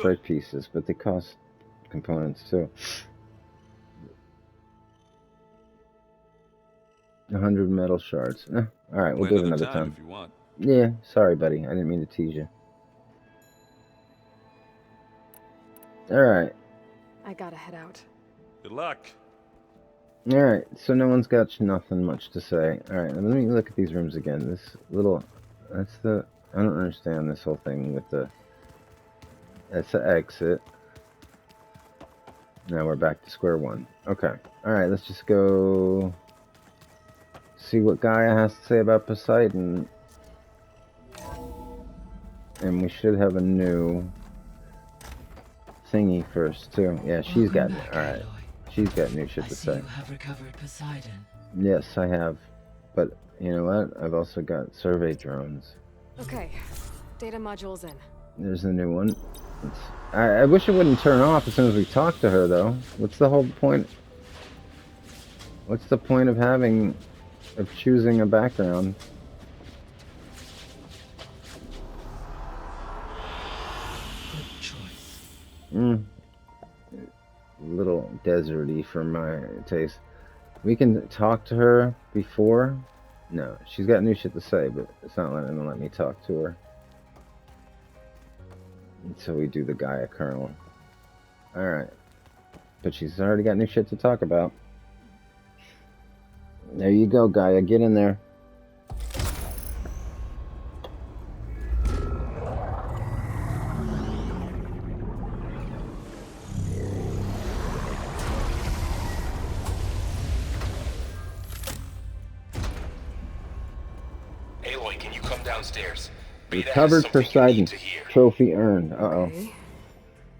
strike pieces, but they cost components too. 100 metal shards. Alright, we'll do it another time. If you want. Yeah, sorry, buddy. I didn't mean to tease you. Alright. I gotta head out. Good luck. Alright, so no one's got nothing much to say. Alright, let me look at these rooms again. This little... That's the... I don't understand this whole thing with the... That's the exit. Now we're back to square one. Okay. Alright, let's just go... See what Gaia has to say about Poseidon. And we should have a new... thingy first, too. Yeah, she's got... Alright. She's got new shit to say. You have recovered Poseidon. Yes, I have. But, you know what? I've also got survey drones. Okay. Data module's in. There's a new one. I wish it wouldn't turn off as soon as we talk to her, though. What's the whole point? What's the point of having... of choosing a background? Good choice. Little deserty for my taste. We can talk to her before. No, she's got new shit to say, but it's not letting them let me talk to her until we do the Gaia kernel. Alright. But she's already got new shit to talk about. There you go, Gaia. Get in there. Aloy, can you come downstairs? Recovered Poseidon. Trophy earned. Uh-oh. Okay.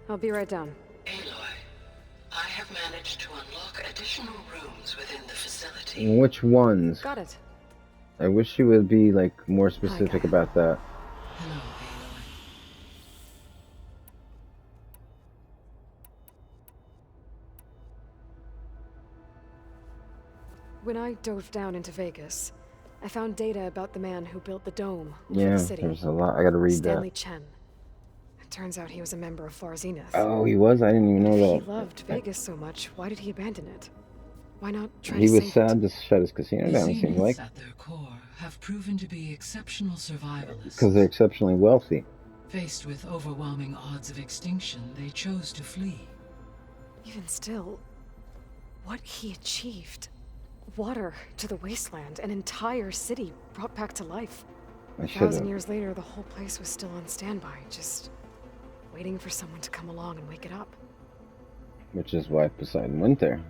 I'll be right down. Aloy, I have managed to unlock additional rooms within the facility. Which ones? Got it. I wish you would be, like, more specific about that. Hello, Aloy. When I dove down into Vegas, I found data about the man who built the dome for Yeah, the city. there's a lot. I gotta read Stanley that. Chen. It turns out he was a member of Far Zenith. Oh, he was? I didn't even know If that. he loved Vegas so much, why did he abandon it? Why not try He to was save sad it? to shut his casino The down, it seems like. Zeniths at their core have proven to be exceptional survivalists. Because they're exceptionally wealthy. Faced with overwhelming odds of extinction, they chose to flee. Even still, what he achieved. Water to the wasteland, an entire city brought back to life. I 1,000 should years later, the whole place was still on standby, just waiting for someone to come along and wake it up. Which is why Poseidon went there.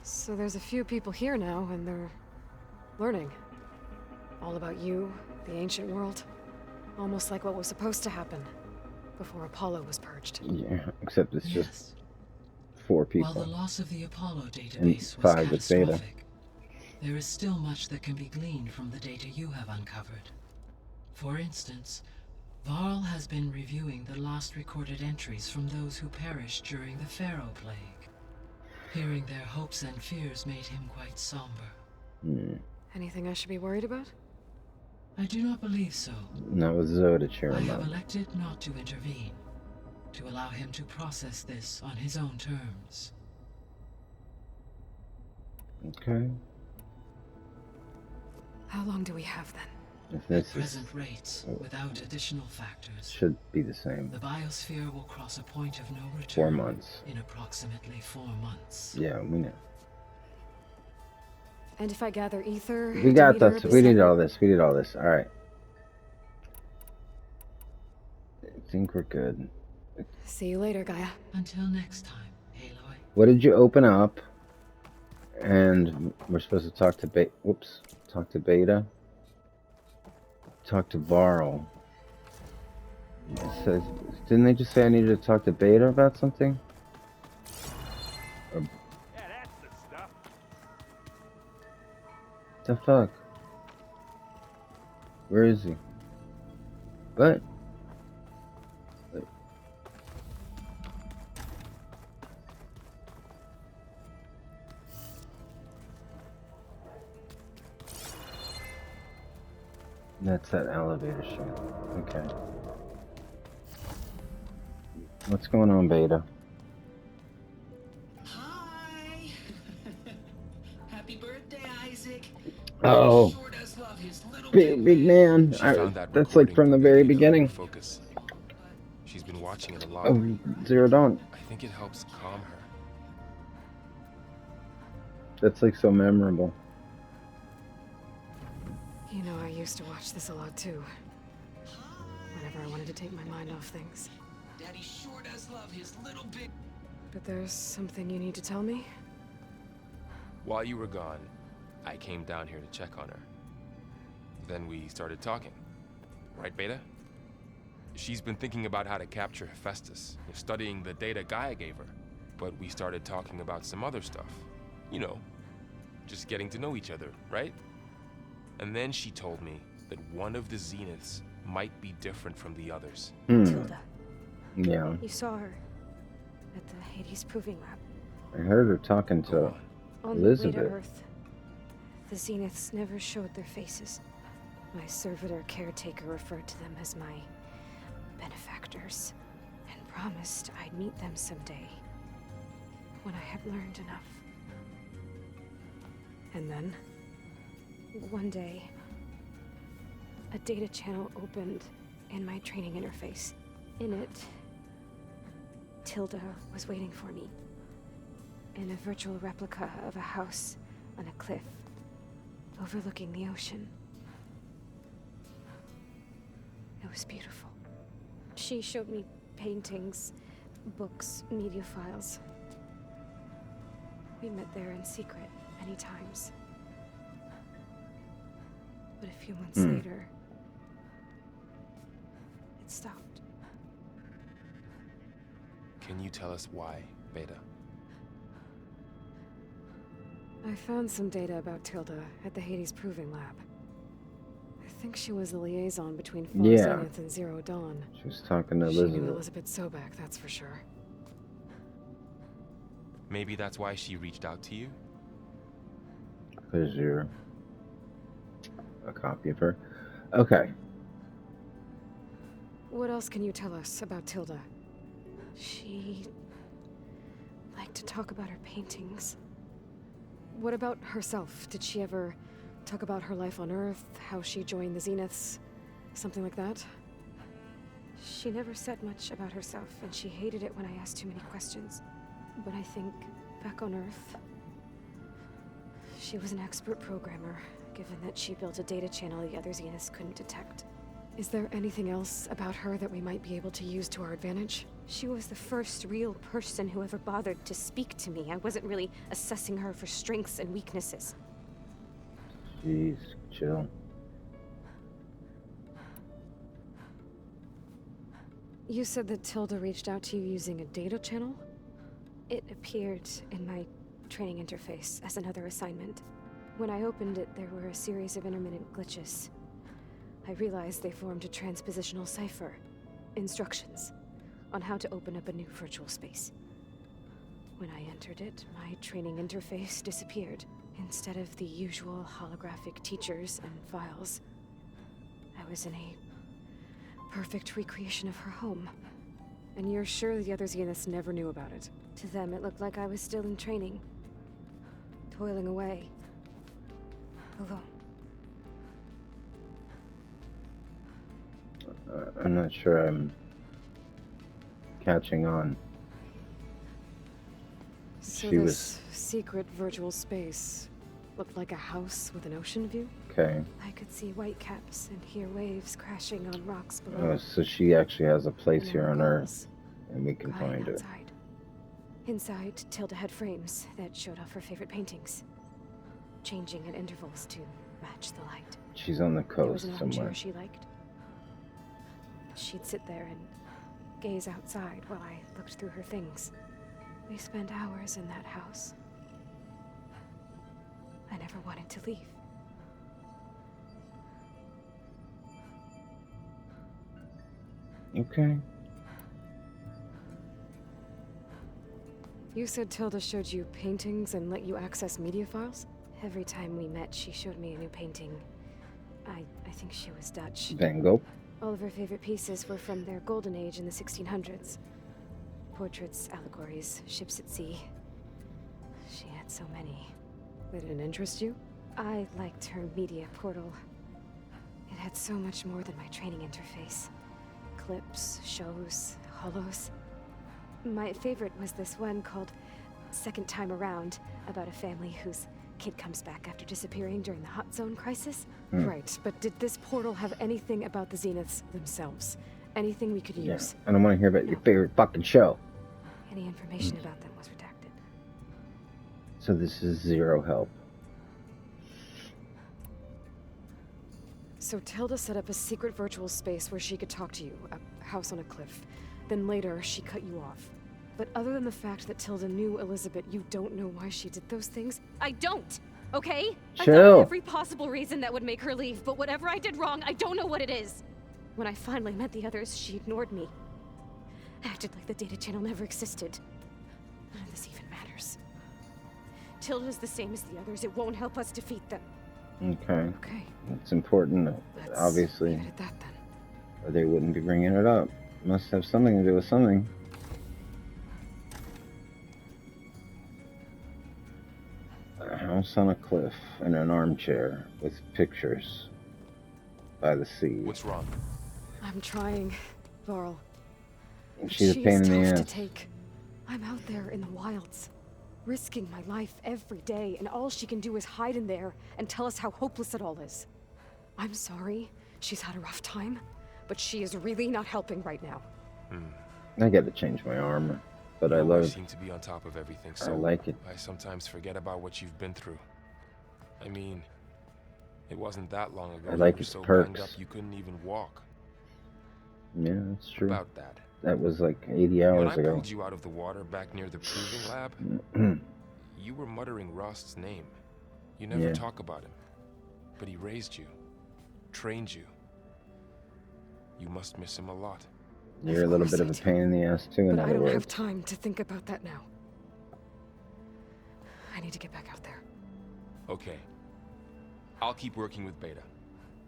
So there's a few people here now, and they're learning. All about you, the ancient world. Almost like what was supposed to happen before Apollo was purged. Yeah, except it's just Yes. 4 While people. the loss of the Apollo And database was 5 with Beta. catastrophic, there is still much that can be gleaned from the data you have uncovered. For instance, Varl has been reviewing the last recorded entries from those who perished during the Pharaoh Plague. Hearing their hopes and fears made him quite somber. Anything I should be worried about? I do not believe so. Not with Zoe to cheer I him have up. elected not to intervene, to allow him to process this on his own terms. Okay. How long do we have then? If At this is, present rates, without additional factors, should be the same. the biosphere will cross a point of no 4 return months. in approximately 4 months. Yeah, we know. And if I gather ether... We got Demeter, this. We did Poseidon- all this. We did all this. Alright. I think we're good. See you later, Gaia. Until next time, Aloy. What did you open up? And we're supposed to talk to talk to Beta. Talk to Varl. It says, didn't they just say I needed to talk to Beta about something? Or, Yeah, that's the stuff. the fuck? Where is he? What? Wait. That's that elevator shaft. Okay. What's going on, Beta? Hi! Happy birthday, Isaac! Oh, He sure does love his little big man. man. She found that That's like recording from the book very again to help her beginning focus. She's been watching it a lot. of Zero Dawn. I think it helps calm her. That's like so memorable. You know, I used to watch this a lot too. Whenever I wanted to take my mind off things. Daddy sure does love his little big... But there's something you need to tell me? While you were gone, I came down here to check on her. Then we started talking. Right, Beta? She's been thinking about how to capture Hephaestus, studying the data Gaia gave her. But we started talking about some other stuff. You know, just getting to know each other, right? And then she told me that one of the Zeniths might be different from the others. Tilda. Yeah. You saw her at the Hades Proving Lab. I heard her talking Go to on. On the way Elizabeth. to Earth, the Zeniths never showed their faces. My servitor caretaker referred to them as my benefactors, and promised I'd meet them someday, when I had learned enough. And then, one day, a data channel opened in my training interface. In it, Tilda was waiting for me. In a virtual replica of a house on a cliff overlooking the ocean. It was beautiful. She showed me paintings, books, media files. We met there in secret many times. But a few months later, it stopped. Can you tell us why, Beta? I found some data about Tilda at the Hades Proving Lab. I think she was the liaison between Far Yeah. Zenith and Zero Dawn. She was talking to She knew Elizabeth. Elizabeth Sobek, that's for sure. Maybe that's why she reached out to you? Because you're a copy of her. Okay. What else can you tell us about Tilda? She liked to talk about her paintings. What about herself? Did she ever talk about her life on Earth, how she joined the Zeniths, something like that? She never said much about herself, and she hated it when I asked too many questions. But I think, back on Earth, she was an expert programmer, given that she built a data channel the other Zeniths couldn't detect. Is there anything else about her that we might be able to use to our advantage? She was the first real person who ever bothered to speak to me. I wasn't really assessing her for strengths and weaknesses. Jeez, chill. You said that Tilda reached out to you using a data channel? It appeared in my training interface as another assignment. When I opened it, there were a series of intermittent glitches. I realized they formed a transpositional cipher. Instructions on how to open up a new virtual space. When I entered it, my training interface disappeared. Instead of the usual holographic teachers and files, I was in a perfect recreation of her home. And you're sure the other Zeniths never knew about it? To them, it looked like I was still in training, toiling away, alone. I'm not sure I'm catching on. So She this was- secret virtual space looked like a house with an ocean view? Okay. I could see whitecaps and hear waves crashing on rocks below. Oh, so she actually has a place And here there on were Earth, walls and we can crying find her. outside. Inside, Tilda had frames that showed off her favorite paintings, changing at intervals to match the light. She's on the There was coast an armchair somewhere. she liked. She'd sit there and gaze outside while I looked through her things. We spent hours in that house. I never wanted to leave. Okay. You said Tilda showed you paintings and let you access media files? Every time we met, she showed me a new painting. I think she was Dutch. Van Gogh. All of her favorite pieces were from their golden age in the 1600s. Portraits, allegories, ships at sea. She had so many. They didn't interest you? I liked her media portal. It had so much more than my training interface. Clips, shows, holos. My favorite was this one called Second Time Around, about a family whose kid comes back after disappearing during the Hot Zone crisis. Right, but did this portal have anything about the Zeniths themselves? Anything we could Yeah. use? I don't want to hear about your favorite fucking show. Any information about them was redacted. So this is zero help. So Tilda set up a secret virtual space where she could talk to you, a house on a cliff. Then later, she cut you off. But other than the fact that Tilda knew Elizabeth, you don't know why she did those things? I don't! Okay? I Chill. thought of every possible reason that would make her leave, but whatever I did wrong, I don't know what it is. When I finally met the others, she ignored me. Acted like the data channel never existed. None of this even matters. Tilda's the same as the others. It won't help us defeat them. Okay. Okay, It's important, let's obviously, leave it at that then. or they wouldn't be bringing it up. Must have something to do with something. A house on a cliff and an armchair with pictures by the sea. What's wrong? I'm trying, Varl. She's a She pain is in the tough to ass. take. I'm out there in the wilds, risking my life every day, and all she can do is hide in there and tell us how hopeless it all is. I'm sorry, she's had a rough time, but she is really not helping right now. I gotta change my armor, but I You always love. seem to be on top of everything, I so like it. I sometimes forget about what you've been through. I mean, it wasn't that long ago I you like were its so perks. banged up you couldn't even walk. Yeah, that's true. About that. That was like 80 When hours I ago. pulled you out of the water back near the proving lab, you were muttering Rost's name. You never Yeah. talk about him. But he raised you, trained you. You must miss him a lot. You're a little bit of a pain in the ass too, in But I other don't words. have time to think about that now. I need to get back out there. Okay. I'll keep working with Beta.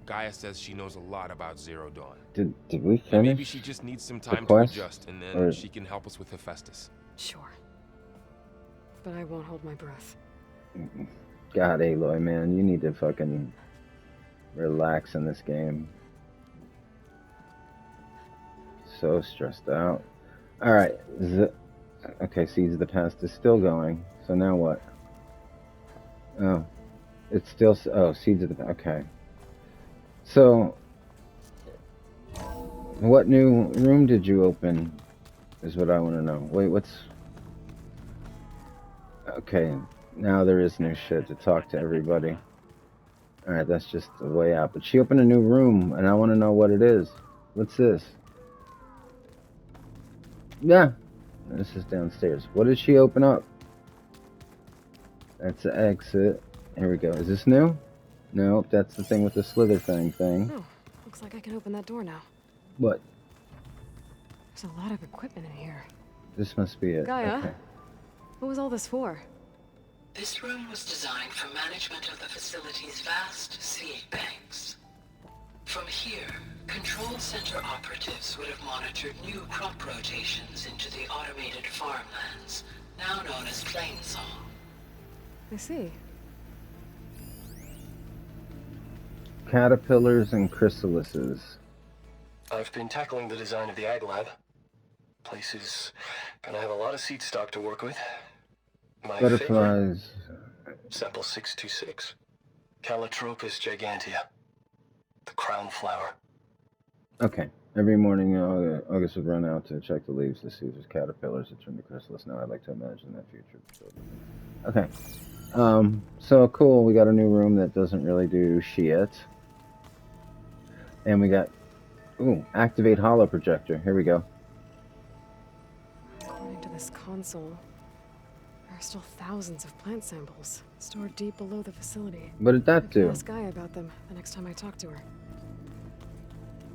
Gaia says she knows a lot about Zero Dawn. Did we And finish? maybe she just needs some time to quest? adjust, and then Or- she can help us with Hephaestus. Sure. But I won't hold my breath. God, Aloy, man, you need to fucking relax in this game. So stressed out. Alright, okay, Seeds of the Past is still going, so now what? Oh, it's still, oh, Seeds of the Past, okay. So, what new room did you open, is what I want to know. Wait, what's... Okay, now there is new shit to talk to everybody. Alright, that's just the way out. But she opened a new room, and I want to know what it is. What's this? Yeah, this is downstairs. What did she open up? That's the exit. Here we go. Is this new? Nope, that's the thing with the slither thing. Oh, looks like I can open that door now. What? There's a lot of equipment in here. This must be it. Gaia? Okay. What was all this for? This room was designed for management of the facility's vast seed banks. From here, Control Center operatives would have monitored new crop rotations into the automated farmlands, now known as Plainsong. I see. Caterpillars and chrysalises. I've been tackling the design of the Ag Lab. Place is gonna have a lot of seed stock to work with. My favorite, Butterflies. sample 626. Calotropis gigantea. The crown flower. Okay. Every morning, August would run out to check the leaves to see if there's caterpillars that turn to chrysalis. Now I'd like to imagine that future. Okay. So cool. We got a new room that doesn't really do shit. And we got, ooh, activate holo projector. Here we go. According to this console, there are still thousands of plant samples stored deep below the facility. What did I that can do? ask Gaia about them the next time I talk to her.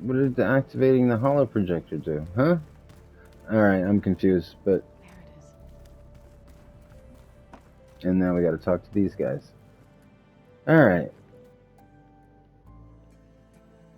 What did the activating the holo projector do? Huh? Alright, I'm confused, but... There it is. And now we gotta talk to these guys. Alright.